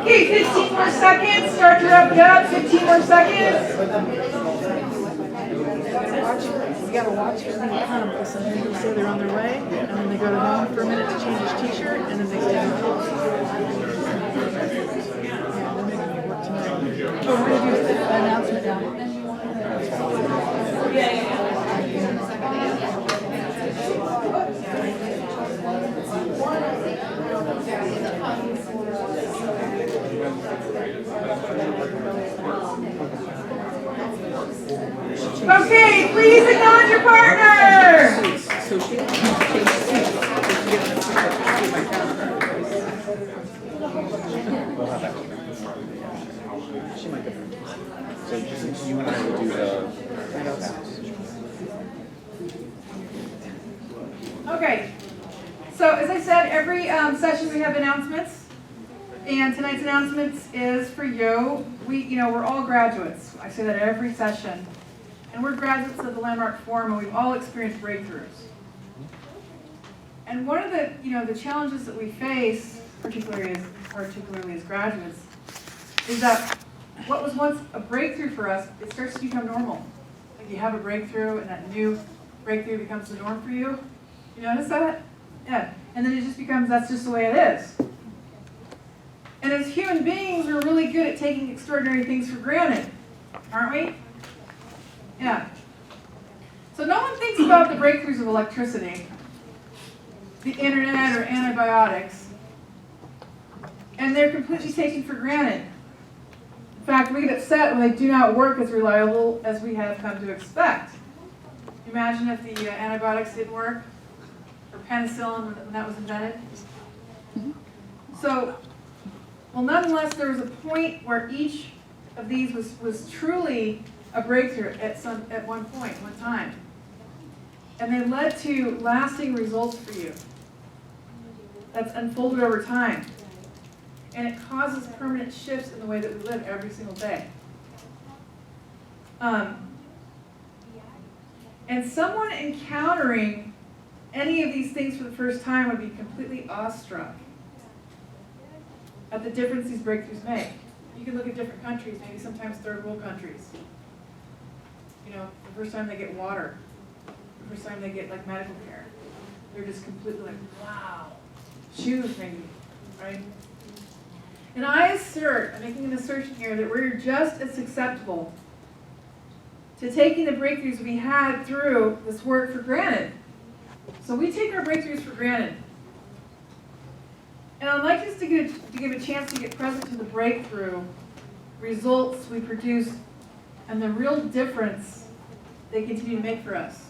Okay, 15 more seconds. Start to wrap it up. 15 more seconds. You gotta watch everything come, because some people say they're on their way, and then they go to home for a minute to change his t-shirt, and then they stay home. Yeah, they're making me work tonight. Oh, we're gonna do an announcement now. Okay, please acknowledge your partner. So she might go. So just you and I will do the. Okay, so as I said, every session we have announcements, and tonight's announcements is for you. We're all graduates. I say that every session, and we're graduates of the Landmark Forum, and we've all experienced breakthroughs. And one of the challenges that we face, particularly as graduates, is that what was once a breakthrough for us, it starts to become normal. Like you have a breakthrough, and that new breakthrough becomes the norm for you. You notice that? Yeah. And then it just becomes, that's just the way it is. And as human beings, we're really good at taking extraordinary things for granted, aren't we? Yeah. So no one thinks about the breakthroughs of electricity, the internet, or antibiotics, and they're completely taken for granted. In fact, we get upset when they do not work as reliable as we have come to expect. Imagine if the antibiotics didn't work, or penicillin when that was invented. So, well, nonetheless, there was a point where each of these was truly a breakthrough at one point, one time. And they led to lasting results for you. That's unfolded over time. And it causes permanent shifts in the way that we live every single day. And someone encountering any of these things for the first time would be completely awestruck at the difference these breakthroughs make. You can look at different countries, maybe sometimes third world countries. The first time they get water, the first time they get like medical care, they're just completely like, wow. Shoes maybe, right? And I assert, I'm making an assertion here, that we're just as susceptible to taking the breakthroughs we had through this work for granted. So we take our breakthroughs for granted. And I'd like us to give a chance to get present to the breakthrough results we produce and the real difference they continue to make for us.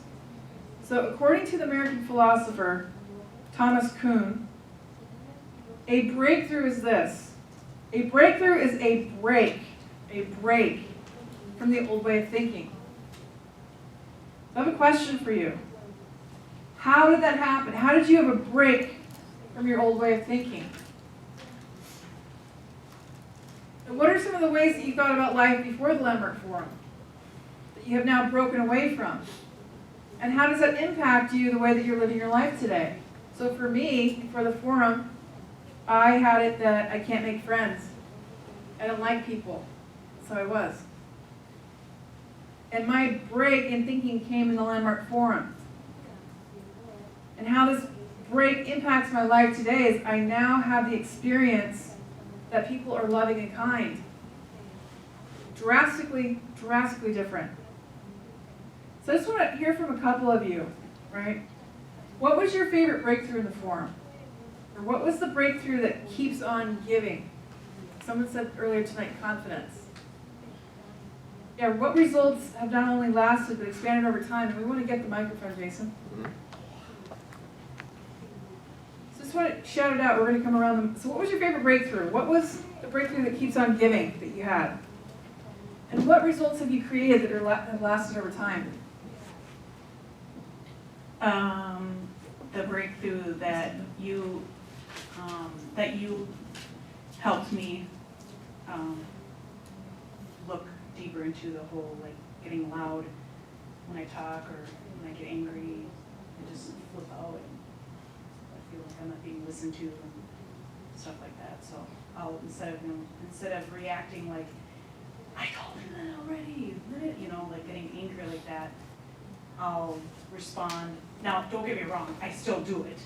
So according to the American philosopher Thomas Kuhn, a breakthrough is this. A breakthrough is a break from the old way of thinking. So I have a question for you. How did that happen? How did you have a break from your old way of thinking? And what are some of the ways that you thought about life before the Landmark Forum that you have now broken away from? And how does that impact you the way that you're living your life today? So for me, before the forum, I had it that I can't make friends. I don't like people. So I was. And my break in thinking came in the Landmark Forum. And how this break impacts my life today is I now have the experience that people are loving and kind. Drastically different. So I just want to hear from a couple of you, right? What was your favorite breakthrough in the forum? Or what was the breakthrough that keeps on giving? Someone said earlier tonight, confidence. Yeah, what results have not only lasted but expanded over time? And we want to get the microphone, Jason. So just want to shout it out. We're going to come around them. So what was your favorite breakthrough? What was the breakthrough that keeps on giving that you had? And what results have you created that have lasted over time? The breakthrough that you helped me look deeper into the whole, like, getting loud when I talk or when I get angry. I just flip out and I feel like I'm listen to and stuff like that. So I'll, instead of reacting like, I told you that already, you know, like getting angry like that, I'll respond. Now, don't get me wrong, I still do it,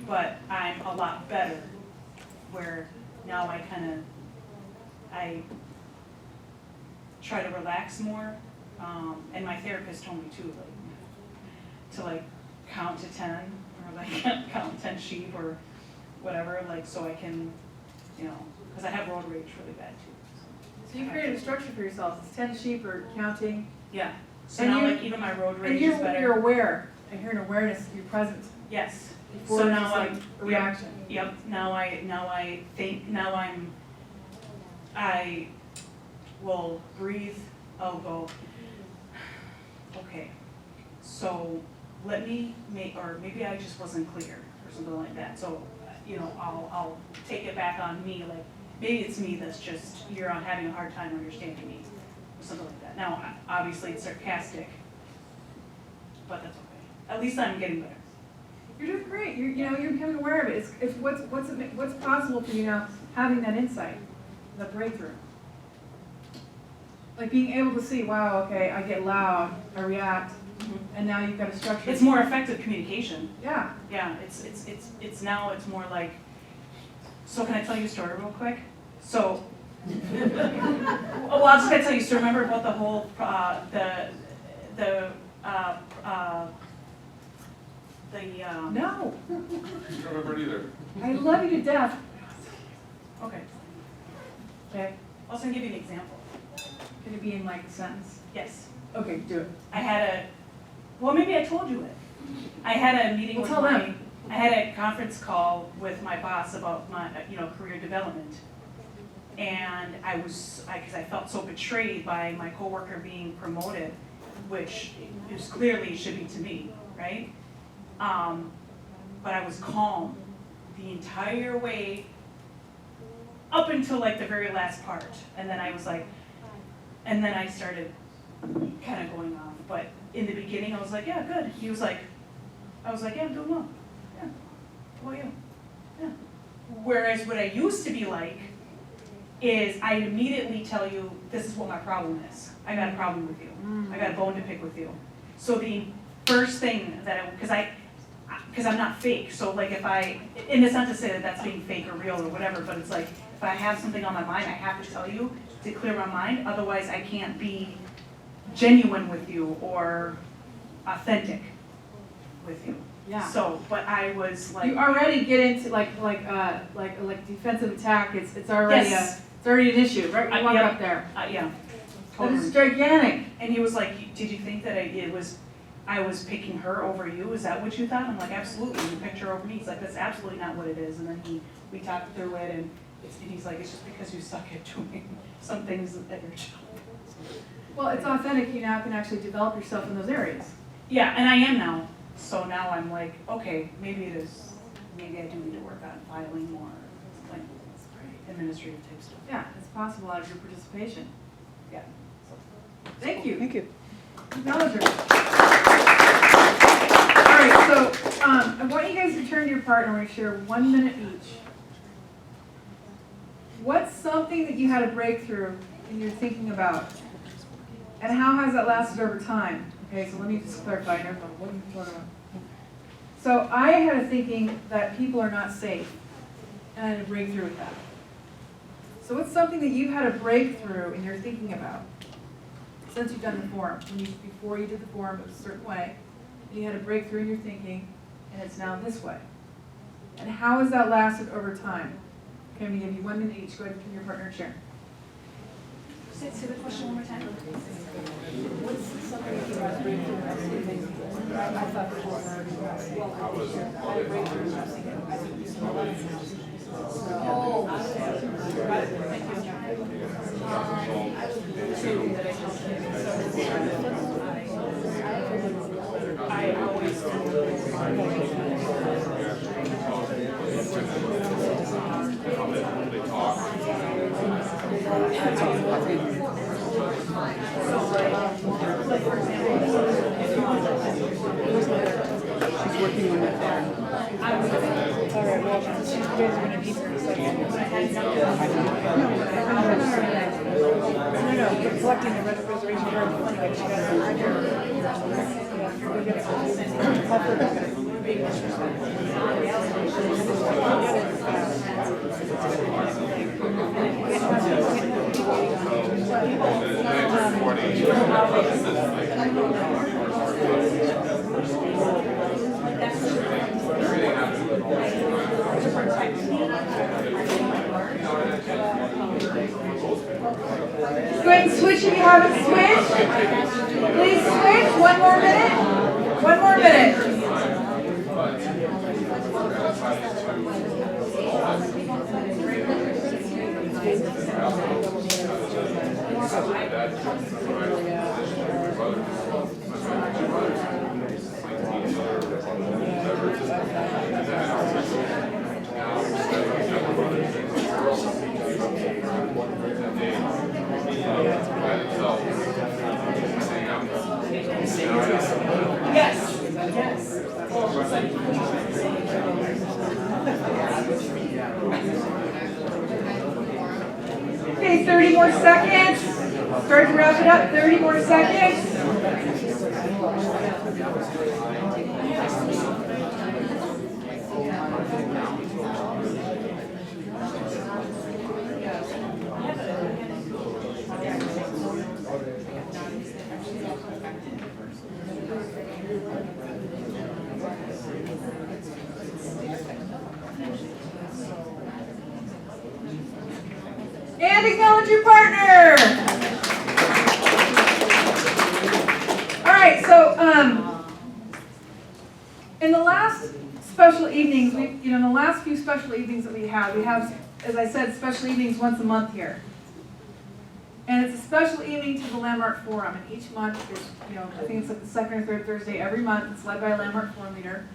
but I'm a lot better where now I try to relax more. And my therapist told me too, like, to like count to 10 or like count 10 sheep or whatever, like, so I can, you know, because I have road rage really bad too. So you created a structure for yourself. It's 10 sheep or counting. Yeah, so And now you- like even my road And rage is better. you're aware. I hear an awareness, you're present. Yes, Before so it's now just like I'm, a reaction. yep, now I think, I will breathe, I'll go, okay, so let me make, or maybe I just wasn't clear or something like that, so, you know, I'll take it back on me, like, maybe it's me that's just, you're having a hard time understanding me, or something like that. Now, obviously it's sarcastic, but that's okay, at least I'm getting better. You're doing great. You're becoming aware of it. It's what's possible for you now, having that insight, that breakthrough. Like being able to see, wow, okay, I get loud, I react, and now you've got a structure. It's more effective communication. Yeah. Yeah, it's now it's more like, so can I tell you a story real quick? So, well, I was just gonna tell you, so remember about the whole, No. I don't remember it either. I love you to death. okay, Okay. I was gonna give you an example. Can it be in like a sentence? Yes, Okay, do it. I had well, maybe I told you it. I had a meeting Well, with tell them. I had a conference call with my boss about my, career development. And because I felt so betrayed by my coworker being promoted, which is clearly should be to me, right? But I was calm the entire way up until like the very last part. And then I was like, and then I started kind of going off. But in the beginning, I was like, yeah, good. He was like, I was like, yeah, I'm doing well. Yeah, how about you? Yeah. Whereas what I used to be like is I immediately tell you, this is what my problem is. I got a problem with you. I got a bone to pick with you. So the first thing that because I'm not fake, so like and it's not to say that that's being fake or real or whatever, but it's like, if I have something on my mind, I have to tell you to clear my mind, otherwise I can't be genuine with you or authentic with you. Yeah. So, but I was like. You already get into like defensive attack. It's already Yes. it's already an issue, right? You walk yeah. up there. Yeah. That is gigantic. And he was like, did you think that I was picking her over you? Is that what you thought? I'm like, absolutely, you picked her over me. He's like, that's absolutely not what it is. And then we talked through it, and he's like, it's just because you suck at doing some things at your job. Well, it's authentic. You now can actually develop yourself in those areas. Yeah, and I am now. So now I'm like, okay, maybe I do need to work on filing more, like administrative type stuff. Yeah, it's possible out of your participation. Yeah. Thank you. Thank you. Acknowledge her. All right, so I want you guys to turn to your partner. We're going to share 1 minute each. What's something that you had a breakthrough and you're thinking about? And how has that lasted over time? Okay, so let me just clarify. Never mind. What are you talking about? So I had a thinking that people are not safe, and I had a breakthrough with that. So what's something that you had a breakthrough and you're thinking about since you've done the form? Before you did the form, it was a certain way. You had a breakthrough in your thinking, and it's now this way. And how has that lasted over time? Okay, I'm going to give you 1 minute each. Go ahead and your partner and share. Say the question one more time. What's something that you had a breakthrough and I was thinking, I thought before, well, I had a breakthrough and I was thinking, I think you know I always she's working on that. All right, well, since you guys are gonna need her in a second. No, we're collecting the reservation for her, like, she got her right here. Yeah, we're gonna help her with her big Go ahead and switch if you haven't switched. Please switch. One more minute. One more minute. Yes, yes. Okay, 30 more seconds. Start to wrap it up. 30 more seconds. And acknowledge your partner. All right, so in the last special evenings, in the last few special evenings that we have, as I said, special evenings once a month here. And it's a special evening to the Landmark Forum. And each month, there's, I think it's like the second or third Thursday every month. It's led by a Landmark Forum leader.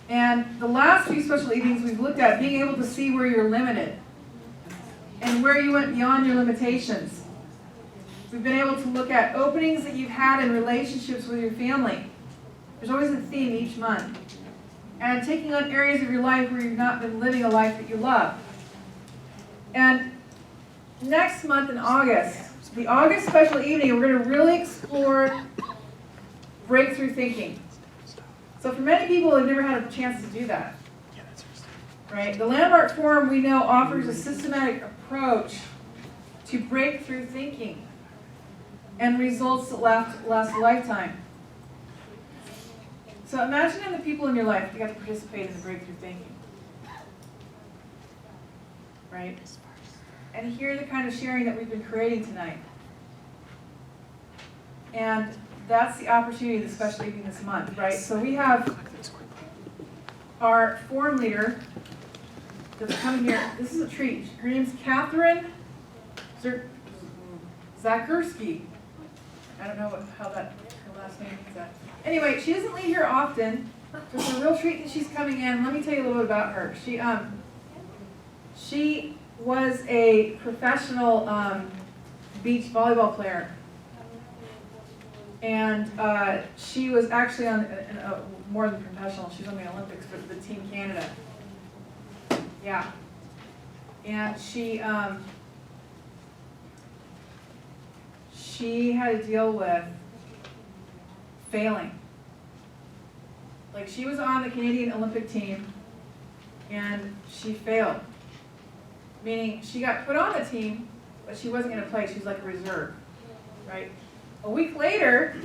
And the last few special evenings, we've looked at being able to see where you're limited and where you went beyond your limitations. We've been able to look at openings that you've had in relationships with your family. There's always a theme each month. And taking on areas of your life where you've not been living a life that you love. And next month in August, the August special evening, we're going to really explore breakthrough thinking. So for many people, they've never had a chance to do that. Right? The Landmark Forum, we know, offers a systematic approach to breakthrough thinking and results that last a lifetime. So imagine the people in your life that got to participate in the breakthrough thinking. Right? And hear the kind of sharing that we've been creating tonight. And that's the opportunity of the special evening this month, right? So we have our forum leader that's coming here. This is a treat. Her name's Catherine Zakursky. I don't know how her last name is that. Anyway, she doesn't leave here often. So it's a real treat that she's coming in. Let me tell you a little bit about her. She was a professional beach volleyball player. And she was actually on more than professional. She was on the Olympics for the Team Canada. Yeah. And she had to deal with failing. Like, she was on the Canadian Olympic team and she failed. Meaning she got put on the team, but she wasn't going to play. She was like a reserve, right? A week later,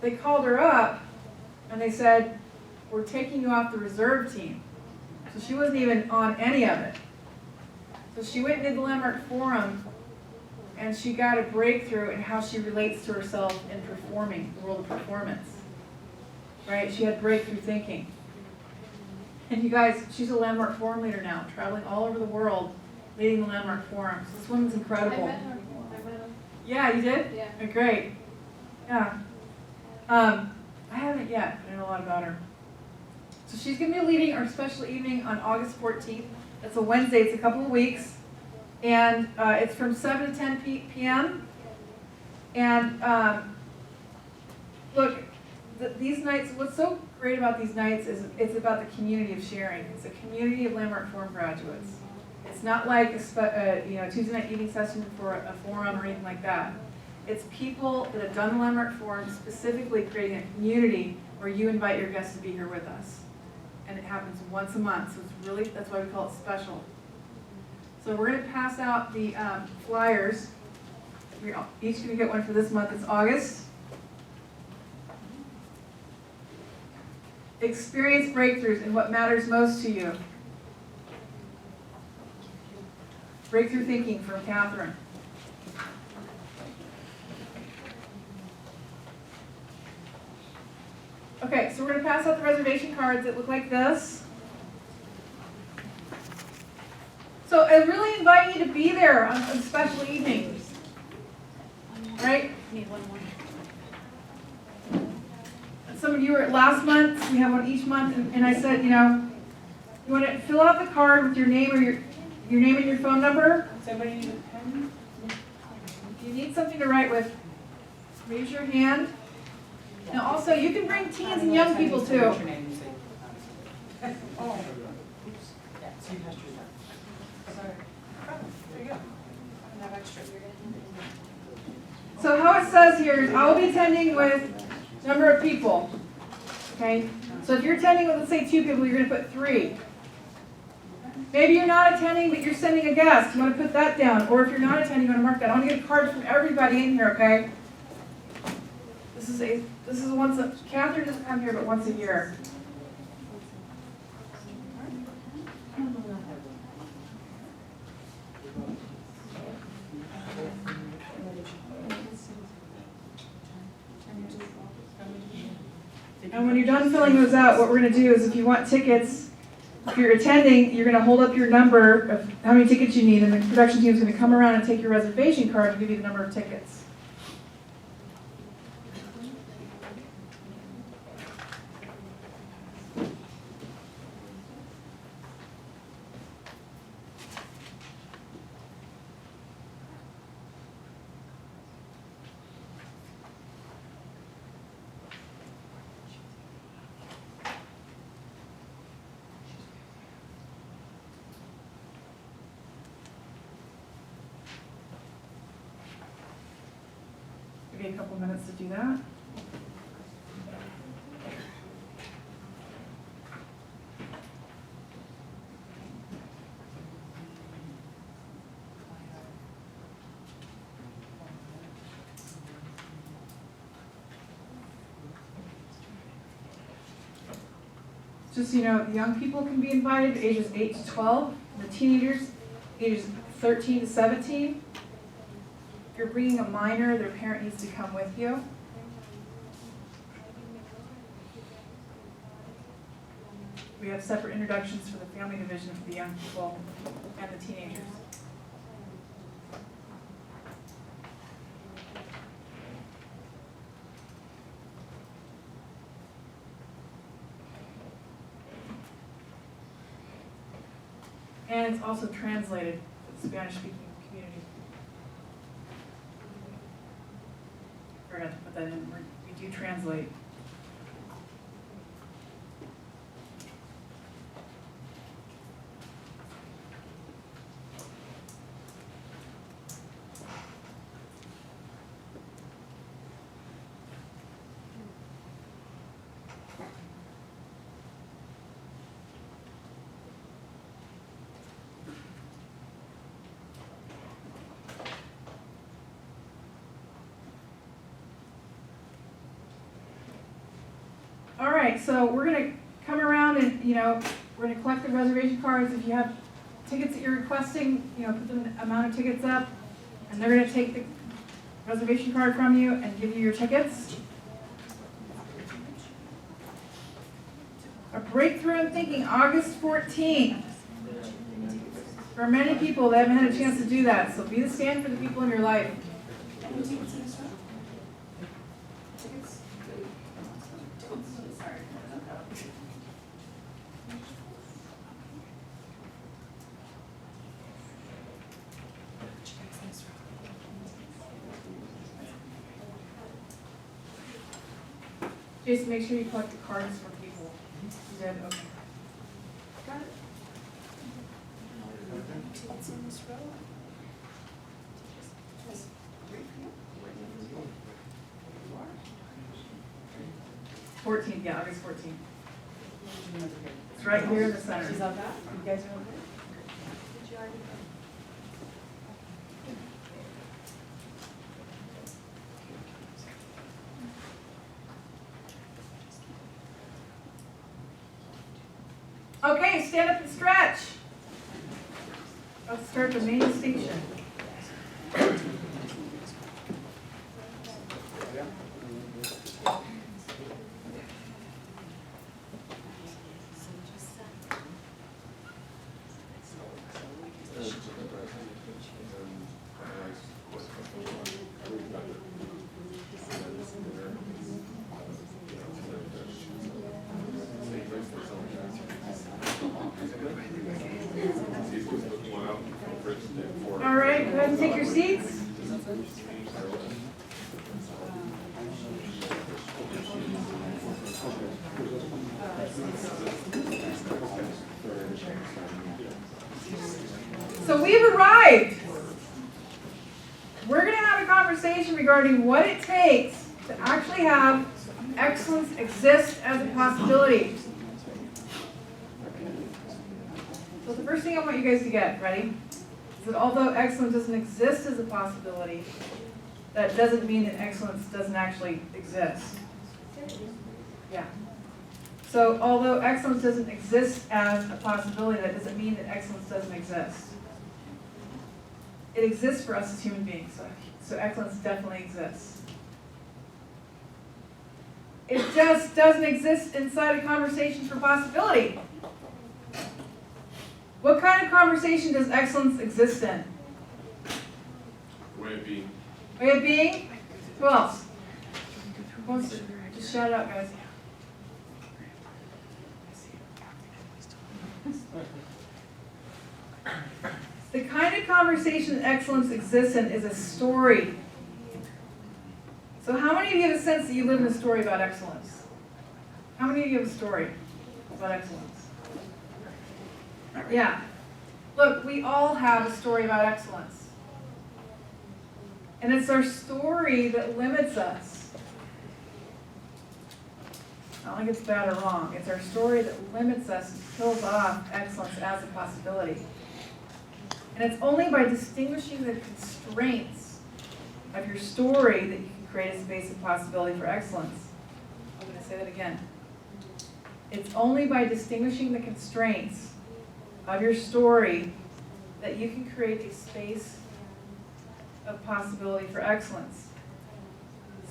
they called her up and they said, "We're taking you off the reserve team." So she wasn't even on any of it. So she went and did the Landmark Forum and she got a breakthrough in how she relates to herself in performing, the world of performance. Right? She had breakthrough thinking. And you guys, she's a Landmark Forum leader now, traveling all over the world, leading the Landmark Forums. This woman's incredible. I met her. Yeah, you did? Yeah. Oh, great. Yeah. I haven't yet, but I know a lot about her. So she's going to be leading our special evening on August 14th. It's a Wednesday. It's a couple of weeks. And it's from 7 to 10 p.m. And look, these nights, what's so great about these nights is it's about the community of sharing. It's a community of Landmark Forum graduates. It's not like a Tuesday night evening session for a forum or anything like that. It's people that have done the Landmark Forum specifically creating a community where you invite your guests to be here with us. And it happens once a month, so it's really, that's why we call it special. So we're going to pass out the flyers. You're each going to get one for this month. It's August. Experience breakthroughs in what matters most to you. Breakthrough thinking from Catherine. Okay, so we're going to pass out the reservation cards that look like this. So I really invite you to be there on special evenings. Right? Need one more. Some of you were at last month, we have one each month, and I said, you want to fill out the card with your name or your name and your phone number. Does anybody need a pen? If you need something to write with, raise your hand. Now also, you can bring teens and young people too. Oh. Yeah, so you have to. Sorry. There you go. I have extra. So how it says here is, I will be attending with number of people. Okay? So if you're attending with, let's say, 2 people, you're going to put 3. Maybe you're not attending, but you're sending a guest. You want to put that down. Or if you're not attending, you want to mark that. I want to get cards from everybody in here, okay? This is once a, Catherine doesn't come here but once a year. And when you're done filling those out, what we're going to do is if you want tickets, if you're attending, you're going to hold up your number of how many tickets you need, and the production team is going to come around and take your reservation card and give you the number of tickets. Give you a couple minutes to do that. Just so you know, the young people can be invited, ages 8 to 12. The teenagers, ages 13 to 17. If you're bringing a minor, their parent needs to come with you. We have separate introductions for the family division for the young people and the teenagers. And it's also translated for the Spanish-speaking community. Forgot to put that in. We do translate. All right, so we're going to come around and, we're going to collect the reservation cards. If you have tickets that you're requesting, put the amount of tickets up, and they're going to take the reservation card from you and give you your tickets. A breakthrough in thinking, August 14th. For many people, they haven't had a chance to do that, so be the stand for the people in your life. Jason, make sure you collect the cards for people. You did, okay. Got it. What's in this row? 14th, yeah, August 14th. It's right here in the center. She's on that? You guys are on that? Okay, stand up and stretch. Let's start the main station. All right, go ahead and take your seats. So we've arrived. We're going to have a conversation regarding what it takes to actually have excellence exist as a possibility. So the first thing I want you guys to get, ready, is that although excellence doesn't exist as a possibility, that doesn't mean that excellence doesn't actually exist. Yeah. So although excellence doesn't exist as a possibility, that doesn't mean that excellence doesn't exist. It exists for us as human beings, so excellence definitely exists. It just doesn't exist inside a conversation for possibility. What kind of conversation does excellence exist in? Way of being. Way of being? Who else? Who wants to just shout it out, guys? The kind of conversation that excellence exists in is a story. So how many of you have a sense that you live in a story about excellence? How many of you have a story about excellence? Yeah. Look, we all have a story about excellence. And it's our story that limits us. Not like it's bad or wrong. It's our story that limits us and kills off excellence as a possibility. And it's only by distinguishing the constraints of your story that you can create a space of possibility for excellence. I'm going to say that again. It's only by distinguishing the constraints of your story that you can create a space of possibility for excellence.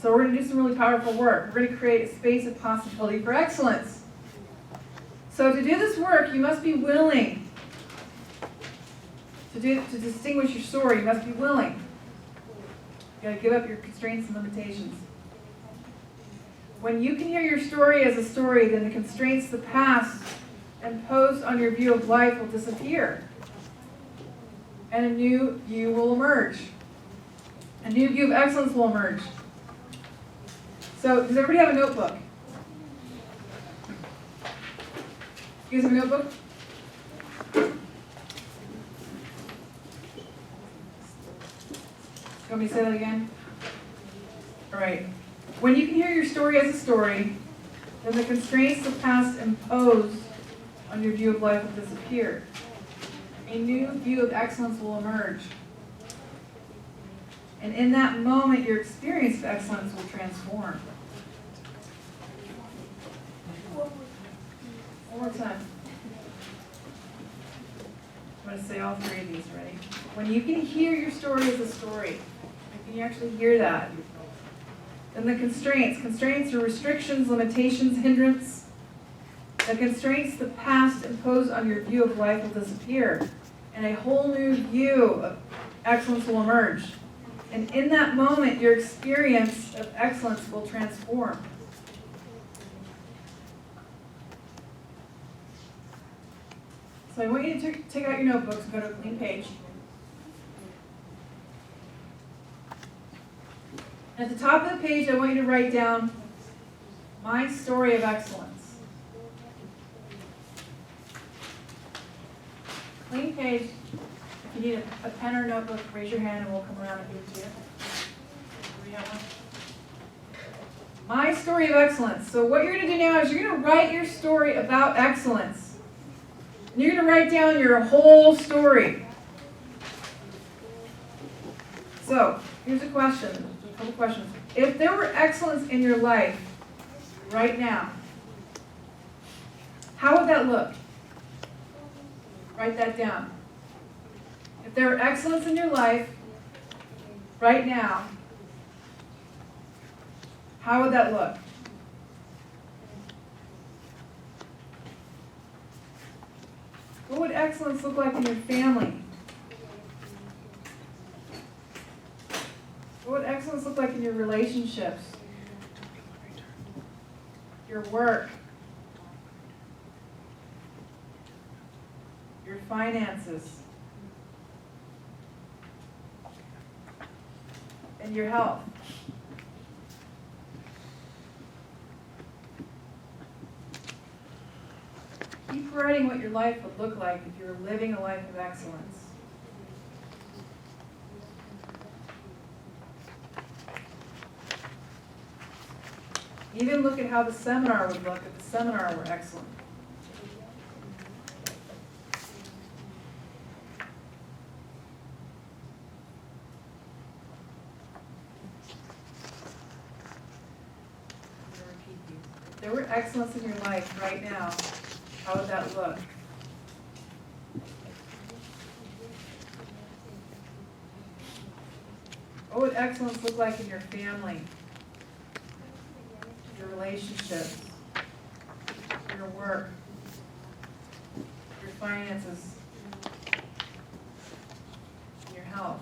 So we're going to do some really powerful work. We're going to create a space of possibility for excellence. So to do this work, you must be willing to distinguish your story. You must be willing. You got to give up your constraints and limitations. When you can hear your story as a story, then the constraints of the past imposed on your view of life will disappear. And a new view will emerge. A new view of excellence will emerge. So, does everybody have a notebook? You guys have a notebook? You want me to say that again? All right. When you can hear your story as a story, then the constraints of the past imposed on your view of life will disappear. A new view of excellence will emerge. And in that moment, your experience of excellence will transform. One more time. I'm going to say all three of these, ready? When you can hear your story as a story, when you actually hear that, then the constraints are restrictions, limitations, hindrance. The constraints the past imposed on your view of life will disappear, and a whole new view of excellence will emerge. And in that moment, your experience of excellence will transform. So I want you to take out your notebooks and go to a clean page. At the top of the page, I want you to write down My story of excellence. Clean page. If you need a pen or notebook, raise your hand and we'll come around and give it to you. Do we have one? My story of excellence. So what you're going to do now is you're going to write your story about excellence. And you're going to write down your whole story. So here's a question, a couple questions. If there were excellence in your life right now, how would that look? Write that down. If there were excellence in your life right now, how would that look? What would excellence look like in your family? What would excellence look like in your relationships? Your work? Your finances? And your health? Keep writing what your life would look like if you were living a life of excellence. Even look at how the seminar would look if the seminar were excellent. I'm gonna repeat these. If there were excellence in your life right now, how would that look? What would excellence look like in your family? Your relationships, your work, your finances, and your health.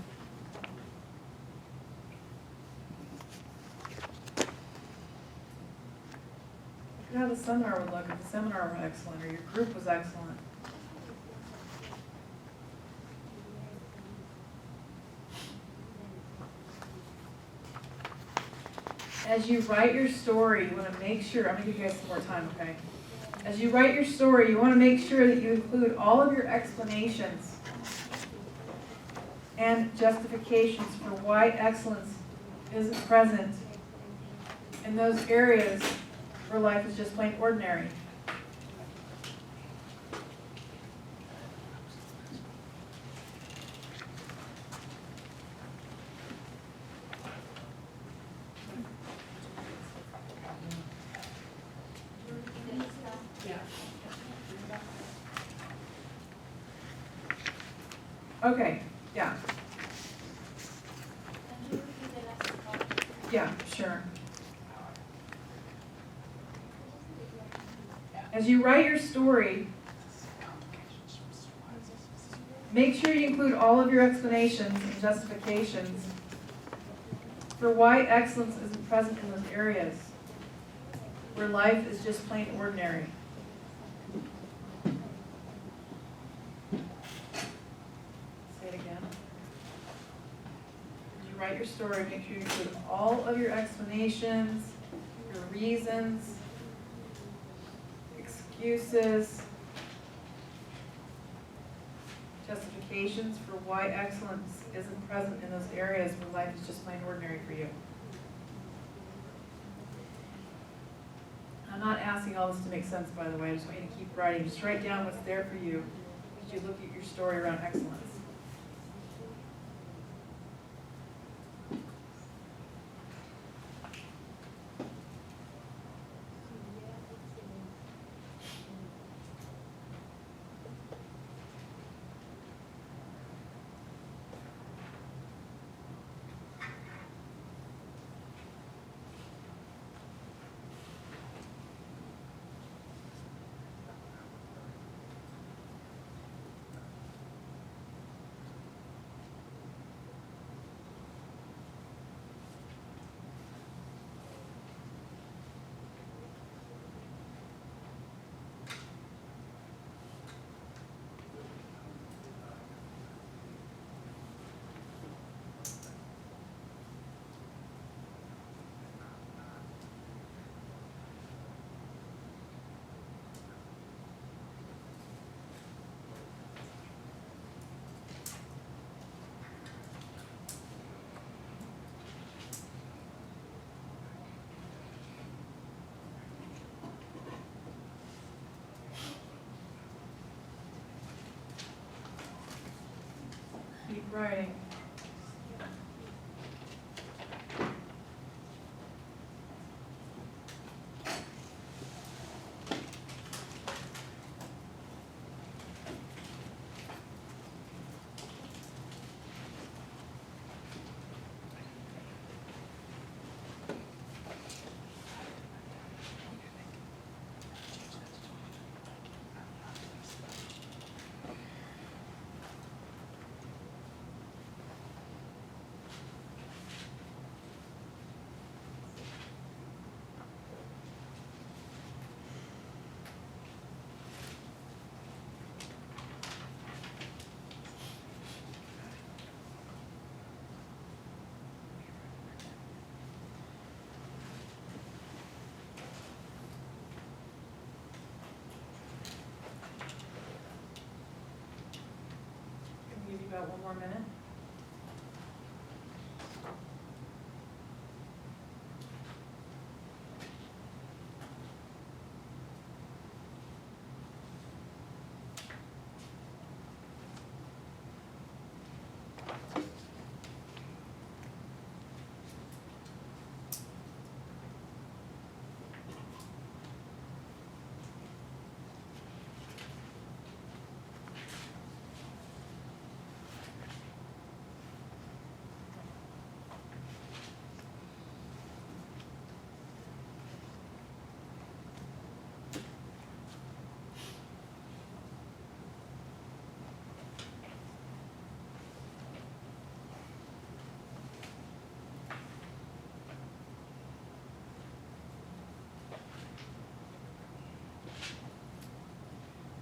Look at how the seminar would look if the seminar were excellent or your group was excellent. As you write your story, you want to make sure, I'm going to give you guys some more time, okay? As you write your story, you want to make sure that you include all of your explanations and justifications for why excellence isn't present in those areas where life is just plain ordinary. Okay, yeah. Yeah, sure. As you write your story, make sure you include all of your explanations and justifications for why excellence isn't present in those areas where life is just plain ordinary. Write your story, make sure you include all of your explanations, your reasons, excuses, justifications for why excellence isn't present in those areas where life is just plain ordinary for you. I'm not asking all this to make sense, by the way. I just want you to keep writing. Just write down what's there for you as you look at your story around excellence. writing. Can give you about 1 more minute.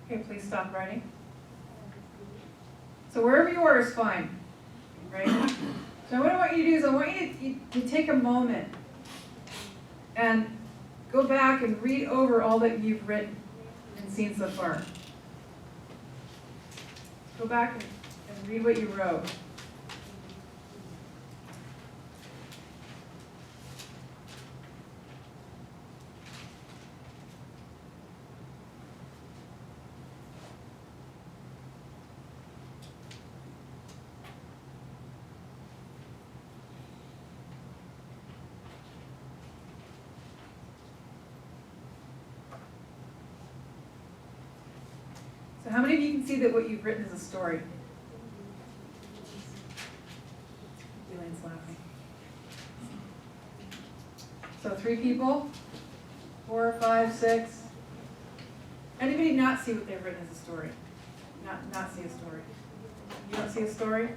Okay, please stop writing. So wherever you are is fine, right? So what I want you to do is I want you to take a moment and go back and read over all that you've written and seen so far. Go back and read what you wrote. So how many of you can see that what you've written is a story? Elaine's laughing. So 3 people, 4, 5, 6. Anybody not see what they've written as a story? Not see a story. You don't see a story?